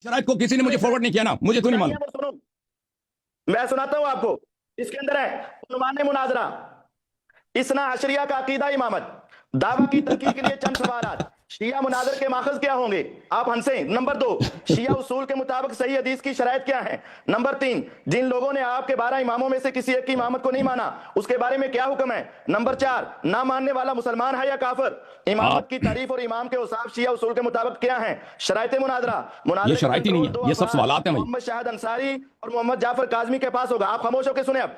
शराइत को किसी ने मुझे फॉरवर्ड नहीं किया ना, मुझे तो नहीं मालूम। सुनो, मैं सुनाता हूं आपको। इसके अंदर है उन्वाने मुनाजरा, इसना अशरिया का अकीदा इमामत, दावा की तरक्की के लिए चंद सवालात, शिया मुनाजर के माखज क्या होंगे, आप हंसे। नंबर 2, शिया उसूल के मुताबिक सही हदीस की शराइत क्या है। नंबर 3, जिन लोगों ने आपके 12 इमामों में से किसी एक की इमामत को नहीं माना उसके बारे में क्या हुक्म है। नंबर 4, ना मानने वाला मुसलमान है या काफिर। इमामत की तारीफ और इमाम के औसाफ शिया उसूल के मुताबिक क्या है। शराइत मुनाजरा, ये शराइत ही नहीं है, ये सब सवालात हैं भाई। मोहम्मद शाहिद अंसारी और मोहम्मद जाफर काजमी के पास होगा। आप खामोश होकर सुने अब।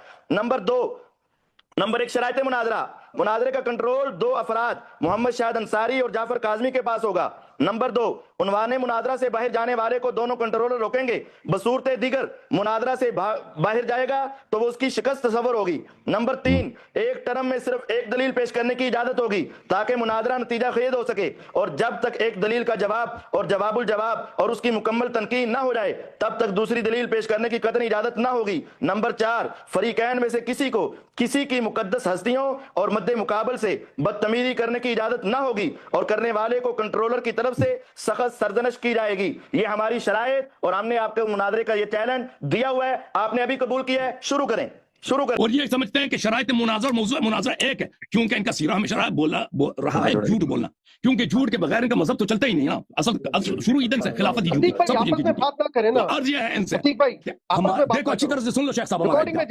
नंबर 1 शराइत मुनाजरा, मुनाजरे का कंट्रोल 2 अफराद मोहम्मद शाहिद अंसारी और जाफर काजमी के पास होगा। नंबर 2, उन्वाने मुनाजरा से बाहर जाने वाले को दोनों कंट्रोलर रोकेंगे। बसूरत दिगर मुनाजरा से बाहर जाएगा तो वो उसकी शिकस्त तस्वर होगी। नंबर 3, एक टर्म में सिर्फ एक दलील पेश करने की इजाजत होगी ताकि मुनाजरा नतीजा खेद हो सके, और जब तक एक दलील का जवाब और जवाबुल जवाब और उसकी मुकम्मल तनकीद ना हो जाए तब तक दूसरी दलील पेश करने की कतई इजाजत ना होगी। नंबर 4, फरीकैन में से किसी को किसी की मुकद्दस हस्तियों और मद्दे मुकाबल से बदतमीजी करने की इजाजत ना होगी, और करने वाले को कंट्रोलर की तरफ से सख्त सरजनश की जाएगी। ये हमारी शराइत और हमने आपके मुनाजरे का ये चैलेंज दिया हुआ है, आपने अभी कबूल किया है। शुरू करें। और ये समझते हैं कि शराइत मुनाजर मौजूद मुनाजरा एक है, क्योंकि इनका सीरा हमेशा रहा है झूठ बोलना, क्योंकि झूठ के बगैर इनका मजहब तो चलता ही नहीं ना। असल शुरू ईदन से खिलाफत ही झूठी है, सब कुछ बात ना करें ना। अर्ज ये है इनसे, देखो अच्छी तरह से सुन लो शेख साहब,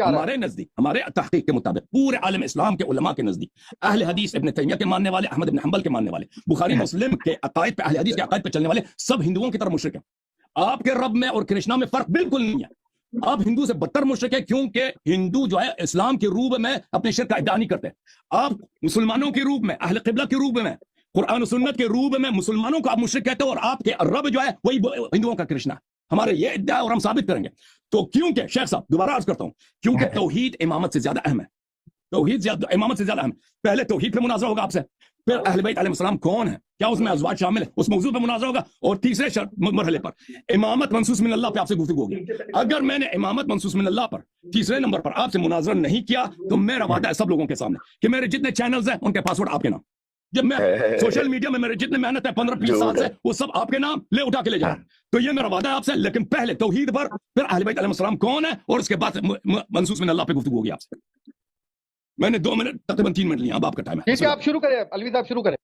हमारे नजदीक, हमारे तहकीक के मुताबिक, पूरे आलम इस्लाम के उलमा के नजदीक, अहले हदीस इब्न तैमिया के मानने वाले, अहमद इब्न हंबल के मानने वाले, बुखारी मुस्लिम के अकायद पे, अहले हदीस के अकायद पे चलने वाले सब हिंदुओं की तरह मुशरिक हैं। आपके रब में और कृष्णा में फर्क बिल्कुल नहीं है। आप हिंदू से बदतर मुशरिक है, क्योंकि हिंदू जो है इस्लाम के रूप में अपने शिर्क का इद्दा नहीं करते। आप मुसलमानों के रूप में, अहले क़िबला के रूप में, कुरान और सुन्नत के रूप में मुसलमानों को आप मुशरिक कहते हो, और आपके रब जो है वही हिंदुओं का कृष्णा। हमारे ये इद्दा है और हम साबित करेंगे। तो क्योंकि शेख साहब दोबारा अर्ज करता हूं, क्योंकि तौहीद इमामत से ज्यादा अहम है, तौहीद इमामत से ज्यादा अहम। पहले तौहीद पे मुनाजरा होगा आपसे, फिर अहले बैत अलैहिस्सलाम कौन है, क्या उसमें अज़वाज शामिल है, उस मौजूद पे मुनाजरा होगा, और तीसरे मरहले पर इमामत मनसूस मिन अल्लाह पे आपसे गुफ्तगू होगी। अगर मैंने इमामत मनसूस मिन अल्लाह पर तीसरे नंबर पर आपसे मुनाजरा नहीं किया तो मेरा वादा है सब लोगों के सामने कि मेरे जितने चैनल्स हैं उनके पासवर्ड आपके नाम, जब मैं सोशल मीडिया में मेरे जितने मेहनत है 15-20 साल से, वो सब आपके नाम ले उठा के ले जाओ। तो ये मेरा वादा है आपसे, लेकिन पहले तौहीद पर, फिर अहले बैत अलैहिस्सलाम कौन है, और उसके बाद मनसूस मिन अल्लाह पे गुफ्तगू होगी आपसे। मैंने 2 मिनट तकरीबन 3 मिनट लिया, अब आपका टाइम है। ठीक है, आप शुरू करें, अलवी साहब शुरू करें।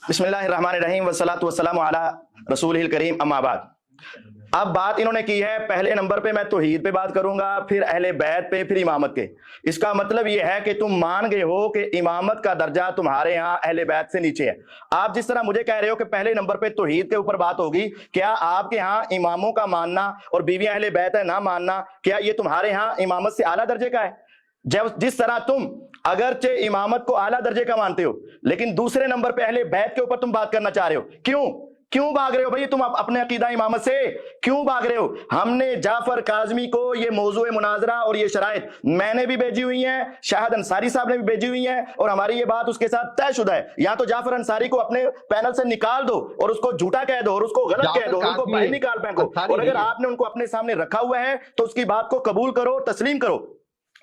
बिस्मिल्लाहिर्रहमानिर्रहीम वस्सलातु वस्सलामु अला रसूलिल करीम, अम्मा बाद। अब बात इन्होंने की है, पहले नंबर पे मैं तौहीद पे बात करूंगा, फिर अहले बैत पे, फिर इमामत के। इसका मतलब यह है कि तुम मान गए हो कि इमामत का दर्जा तुम्हारे यहाँ अहले बैत से नीचे है। आप जिस तरह मुझे कह रहे हो कि पहले नंबर पे तौहीद के ऊपर बात होगी, क्या आपके यहाँ इमामों का मानना और बीवियां अहले बैत है ना मानना, क्या ये तुम्हारे यहाँ इमामत से आला दर्जे का है? जब जिस तरह तुम अगरचे इमामत को आला दर्जे का मानते हो, लेकिन दूसरे नंबर पे अहले बैत के ऊपर तुम बात करना चाह रहे हो। क्यों भाग रहे हो भाई तुम अपने अकीदा इमामत से? क्यों भाग रहे हो? हमने जाफर काजमी को ये मौजूद मुनाजरा और ये शराइत मैंने भी भेजी हुई है, शाहिद अंसारी साहब ने भी भेजी हुई है, और हमारी ये बात उसके साथ तयशुदा है। या तो जाफर अंसारी को अपने पैनल से निकाल दो और उसको झूठा कह दो और उसको गलत कह दो, उनको बाहर निकाल फेंको, और अगर आपने उनको अपने सामने रखा हुआ है तो उसकी बात को कबूल करो, तस्लीम करो।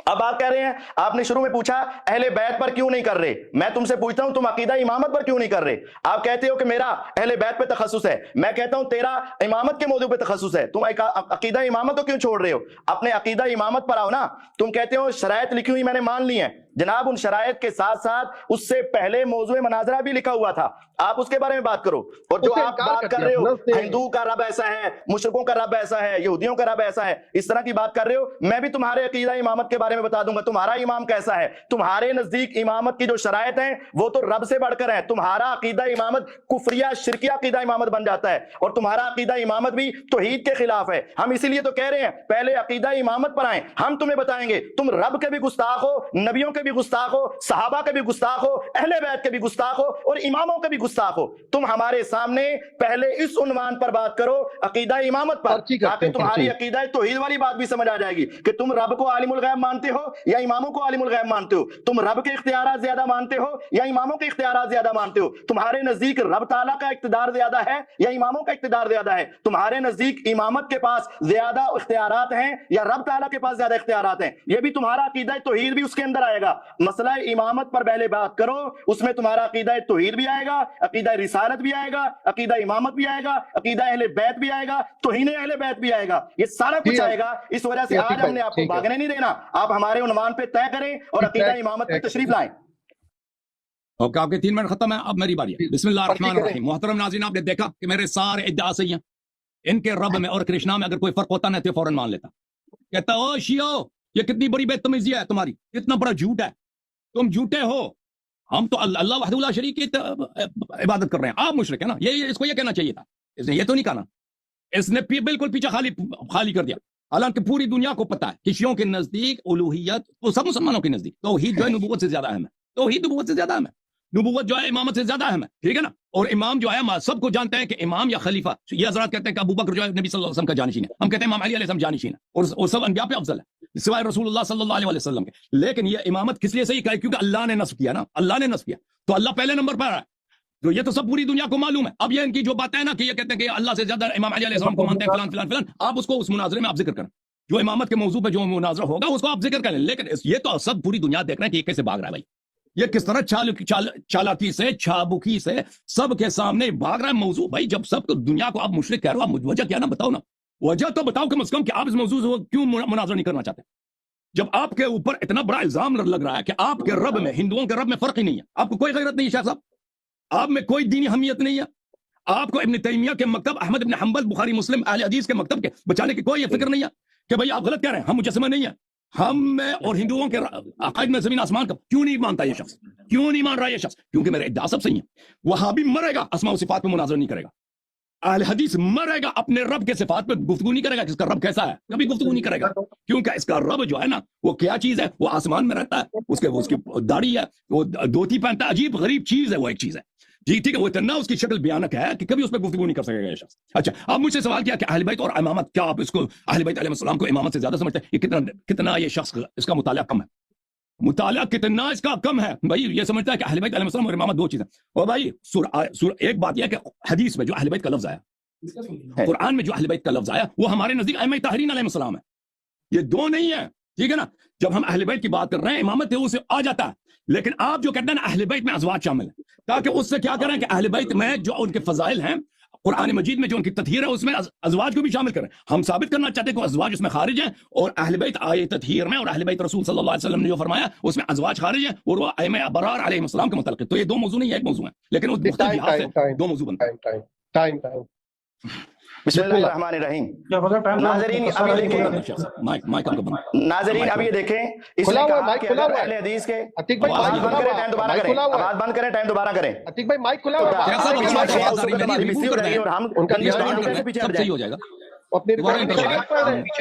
अब आप कह रहे हैं, आपने शुरू में पूछा अहले बैत पर क्यों नहीं कर रहे, मैं तुमसे पूछता हूं तुम अकीदा इमामत पर क्यों नहीं कर रहे? आप कहते हो कि मेरा अहले बैत पे तखस्सुस है, मैं कहता हूं तेरा इमामत के मौजू पे तखस्सुस है, तुम अकीदा इमामत को क्यों छोड़ रहे हो? अपने अकीदा इमामत पर आओ ना। तुम कहते हो शराइत लिखी हुई मैंने मान ली है, जनाब उन शराइत के साथ साथ उससे पहले मौजूद मनाजरा भी लिखा हुआ था, आप उसके बारे में बात करो। और जो आप बात कर रहे हो हिंदू का रब ऐसा है, मुशरिकों का रब ऐसा है, यहूदियों का रब ऐसा है, इस तरह की बात कर रहे हो, मैं भी तुम्हारे अकीदा इमामत के बारे में बता दूंगा, तुम्हारा इमाम कैसा है। तुम्हारे नजदीक इमामत की जो शराइत है वो तो रब से बढ़कर है। तुम्हारा अकीदा इमामत कुफरिया शिरकिया अकीदा इमामत बन जाता है, और तुम्हारा अकीदा इमामत भी तौहीद के खिलाफ है। हम इसीलिए तो कह रहे हैं पहले अकीदा इमामत पर आए, हम तुम्हें बताएंगे तुम रब के भी गुस्ताख हो, नबियों के भी गुस्ताख हो, सहाबा के भी गुस्ताख हो, अहले बैत के भी गुस्ताख हो, और इमामों के भी गुस्ताख हो। तुम हमारे सामने पहले इस उन्वान पर बात करो, अकीदा इमामत पर, ताकि तुम्हारी अकीदा तौहीद वाली बात भी समझ आ जाएगी कि तुम रब को आलिमुल गैब मानते हो या इमामों को आलिमुल गैब मानते हो, तुम रब के इख्तियारात ज्यादा मानते हो या इमामों के इख्तियारात ज्यादा मानते हो, तुम्हारे नजदीक रब ताला का इख्तियार ज्यादा है या इमामों का इख्तियार ज्यादा है, तुम्हारे नजदीक इमामत के पास ज्यादा इख्तियारात हैं या रब ताला के पास ज्यादा इख्तियारात हैं। यह भी तुम्हारा अकीदा तौहीद भी उसके अंदर आएगा। مسئلہ امامت پر پہلے بات کرو، اس میں تمہارا عقیدہ توحید بھی آئے گا، عقیدہ رسالت بھی آئے گا، عقیدہ امامت بھی آئے گا، عقیدہ اہل بیت بھی آئے گا، توہین اہل بیت بھی آئے گا، یہ سارا کچھ آئے گا۔ اس وجہ سے آج ہم نے آپ کو بھاگنے نہیں دینا، آپ ہمارے عنوان پہ طے کریں اور عقیدہ امامت پہ تشریف لائیں۔ اوکے، آپ کے 3 منٹ ختم ہے، اب میری باری ہے۔ بسم اللہ الرحمن الرحیم۔ محترم ناظرین، آپ نے دیکھا کہ میرے سارے ادعا صحیح ہیں، ان کے رب میں اور کرشنا میں اگر کوئی فرق ہوتا نہ تو فوراً مان لیتا، کہتا او شیعو یہ کتنی بڑی بدتمیزی ہے تمہاری، اتنا بڑا جھوٹ ہے، تم جھوٹے ہو، ہم تو اللہ وحدہ لا شریک کی عبادت کر رہے ہیں، آپ مشرک ہیں نا۔ یہ اس کو یہ کہنا چاہیے تھا، اس نے یہ تو نہیں کہا نا، اس نے بالکل پیچھے خالی کر دیا۔ حالانکہ پوری دنیا کو پتا ہے کہ شیعوں کے نزدیک الوہیت، تو سب مسلمانوں کے نزدیک توحید جو ہے نبوت سے زیادہ اہم ہے، توحید نبوت سے زیادہ اہم ہے، نبوت جو ہے امامت سے زیادہ اہم ہے، ٹھیک ہے نا۔ اور امام جو ہے سب کو جانتے ہیں کہ امام یا خلیفہ، یہ حضرات کہتے ہیں کہ ابو بکر جو ہے نبی صلی اللہ علیہ وسلم کا جانشین ہے، ہم کہتے ہیں امام علی علیہ السلام جانشین ہے، اور سب انبیاء پہ افضل ہے سوائے رسول اللہ صلی اللہ علیہ وسلم کے۔ لیکن یہ امامت کس لیے صحیح کہا ہے؟ کیونکہ اللہ نے نصب کیا نا، اللہ نے نصب کیا، تو اللہ پہلے نمبر پر ہے، تو یہ تو سب پوری دنیا کو معلوم ہے۔ اب یہ ان کی جو باتیں ہیں نا کہ یہ کہتے ہیں کہ اللہ سے زیادہ امام علی علیہ السلام کو مانتے ہیں فلان فلان فلان، آپ اس کو اس مناظرے میں آپ ذکر کریں، جو امامت کے موضوع پہ جو مناظرہ ہوگا اس کو آپ ذکر کریں۔ لیکن یہ تو سب پوری دنیا دیکھ رہے ہیں کہ یہ کیسے بھاگ رہا ہے بھائی، یہ کس طرح چالاکی سے، چھابکی سے سب کے سامنے بھاگ رہا ہے موضوع۔ بھائی جب سب دنیا کو آپ مشرک کہہ رہے ہو، آپ وجہ کیا نا بتاؤ نا، وجہ تو بتاؤ کم از کم کہ آپ اس موضوع سے کیوں مناظرہ نہیں کرنا چاہتے، جب آپ کے اوپر اتنا بڑا الزام لگ رہا ہے کہ آپ کے رب میں، ہندوؤں کے رب میں فرق ہی نہیں ہے، آپ کو کوئی غیرت نہیں ہے شاہ صاحب، آپ میں کوئی دینی اہمیت نہیں ہے، آپ کو ابن تیمیہ کے مکتب، احمد ابن حنبل، بخاری مسلم، اہل حدیث کے مکتب کے بچانے کی کوئی فکر نہیں ہے کہ بھئی آپ غلط کہہ رہے ہیں، ہم مجسمہ نہیں ہیں، ہم میں اور ہندوؤں کے عقائد میں زمین آسمان کا۔ کیوں نہیں مانتا یہ شخص، کیوں نہیں مان رہا یہ شخص؟ کیونکہ میرے ادعا سب صحیح ہیں۔ وہابی مرے گا اسماء و صفات پہ مناظرہ نہیں کرے گا، اہل حدیث مرے گا اپنے رب کے صفات پہ گفتگو نہیں کرے گا کہ اس کا رب کیسا ہے، کبھی گفتگو نہیں کرے گا، کیونکہ اس کا رب جو ہے نا وہ کیا چیز ہے، وہ آسمان میں رہتا ہے، اس کی داڑھی ہے، وہ دھوتی پہنتا ہے، عجیب غریب چیز ہے، وہ ایک چیز ہے جی، ٹھیک ہے، وہ اتنا اس کی شکل بیانک ہے کہ کبھی اس پہ گفتگو نہیں کر سکے گا یہ شخص۔ اچھا، آپ مجھ سے سوال کیا کہ اہل بیت اور امامت، کیا آپ اس کو اہل بیت علیہ السلام کو امامت سے زیادہ سمجھتے ہیں؟ یہ کتنا یہ شخص اس کا مطالعہ کم ہے، مطالعہ کتنا اس کا کم ہے بھائی، یہ سمجھتا ہے کہ اہل بیت علیہ السلام اور امامت دو چیزیں۔ اور بھائی ایک بات یہ ہے کہ حدیث میں جو اہل بیت کا لفظ آیا، قرآن میں جو اہل بیت کا لفظ آیا، وہ ہمارے نزدیک ائمہ طاہرین علیہ السلام ہے، یہ دو نہیں ہے، ٹھیک ہے نا۔ جب ہم اہل بیت کی بات کر رہے ہیں، امامت اسے آ جاتا ہے، لیکن آپ جو کہتے ہیں نا اہل بیت میں ازواج شامل ہیں، تاکہ اس سے کیا کریں کہ اہل بیت میں جو ان کے فضائل ہیں، قرآن مجید میں جو ان کی تطہیر ہے اس میں ازواج کو بھی شامل کریں۔ ہم ثابت کرنا چاہتے ہیں کہ ازواج اس میں خارج ہیں، اور اہل بیت آئے تطہیر میں، اور اہل بیت رسول صلی اللہ علیہ وسلم نے جو فرمایا اس میں ازواج خارج ہیں، اور وہ ائمہ ابرار علیہ السلام کے متعلق ہے۔ تو یہ دو موضوع نہیں ہے، ایک موضوع ہے، لیکن وہ مختلف لحاظ سے دو موضوع بنتے ہیں۔ بسم اللہ الرحمن الرحیم۔ ناظرین ابھی دیکھیں، ناظرین ابھی دیکھیں، اس نے کہا کہ اگر اہل حدیث کے آواز بند کریں، ٹائم دوبارہ کریں، آواز بند کریں، ٹائم دوبارہ کریں۔ عتیق بھائی مائک کھلا ہوا ہے،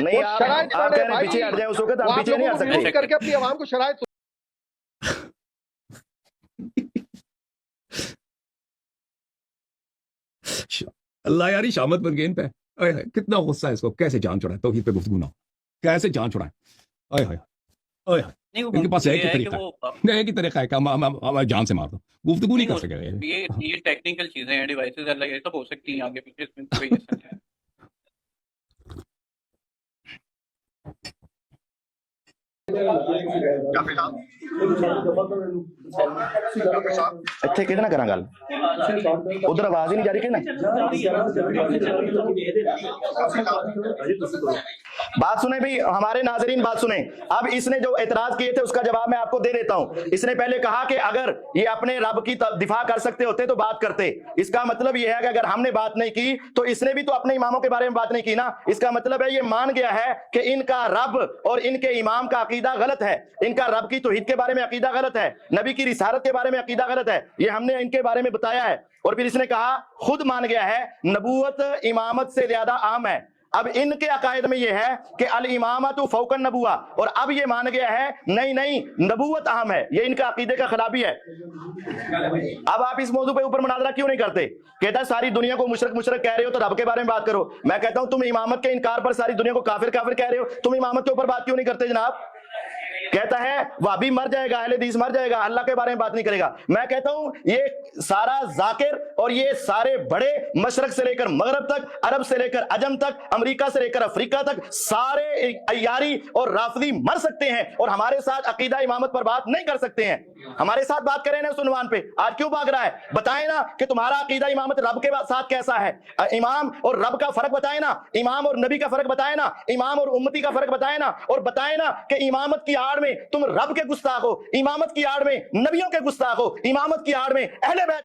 نہیں، آپ کہہ رہے ہیں پیچھے ہٹ جائیں، اس وقت ہم پیچھے نہیں ہٹ سکتے کر کے اپنی عوام کو شرائط۔ اللہ یاری شامت بن گئے ان پہ، کتنا غصہ ہے اس کو، کیسے جان چھڑائے توحید پہ گفتگو نہ ہو، کیسے جان چھڑائے، ان کے پاس ایک ہی طریقہ ہے کہ ہم جان سے مار دو، گفتگو نہیں کر سکے۔ یہ ٹیکنیکل چیزیں ہیں، ڈیوائسز الگ یہ سب ہو سکتی ہیں آگے پیچھے، اس میں کوئی ایسا نہیں ہے۔ اتنے کتنا کرا گل ادھر آواز ہی نہیں جاری کرنا۔ بات سنیں بھی ہمارے ناظرین، بات سنیں۔ اب اس نے جو اعتراض کیے تھے اس کا جواب میں آپ کو دے دیتا ہوں۔ اس نے پہلے کہا کہ اگر یہ اپنے رب کی دفاع کر سکتے ہوتے تو بات کرتے، اس کا مطلب یہ ہے کہ اگر ہم نے بات نہیں کی تو اس نے بھی تو اپنے اماموں کے بارے میں بات نہیں کی نا۔ اس کا مطلب ہے یہ مان گیا ہے کہ ان کا رب اور ان کے امام کا عقیدہ غلط ہے، ان کا رب کی توحید کے بارے میں عقیدہ غلط ہے، نبی کی رسالت کے بارے میں عقیدہ غلط ہے، یہ ہم نے ان کے بارے میں بتایا ہے۔ اور پھر اس نے کہا خود مان گیا ہے نبوت امامت سے زیادہ اہم ہے۔ اب ان کے عقائد میں یہ ہے کہ الامامت فوق النبوہ، اور اب یہ مان گیا ہے نہیں نبوت اہم ہے، یہ ان کا عقیدے کا خرابی ہے۔ اب آپ اس موضوع پہ اوپر مناظرہ کیوں نہیں کرتے؟ کہتا ہے ساری دنیا کو مشرک کہہ رہے ہو تو رب کے بارے میں بات کرو۔ میں کہتا ہوں تم امامت کے انکار پر ساری دنیا کو کافر کہہ رہے ہو، تم امامت کے اوپر بات کیوں نہیں کرتے جناب؟ کہتا ہے وہابی مر جائے گا, اہل حدیث مر جائے گا, اللہ کے بارے میں بات نہیں کرے گا. میں کہتا ہوں یہ سارا ذاکر اور یہ سارے بڑے مشرق سے لے کر مغرب تک, عرب سے لے کر عجم تک, امریکہ سے لے کر افریقہ تک, سارے عیاری اور رافضی مر سکتے ہیں اور ہمارے ساتھ عقیدہ امامت پر بات نہیں کر سکتے ہیں. ہمارے ساتھ بات کریں نا اس عنوان پہ, آج کیوں بھاگ رہا ہے؟ بتائیں نا کہ تمہارا عقیدہ امامت رب کے ساتھ کیسا ہے, امام اور رب کا فرق بتائیں نا, امام اور نبی کا فرق بتائیں نا, امام اور امتی کا فرق بتائیں نا, اور بتائیں نا کہ امامت کی آڑ میں تم رب کے گستاخ ہو, امامت کی آڑ میں نبیوں کے گستاخ ہو, امامت کی آڑ میں اہل بیت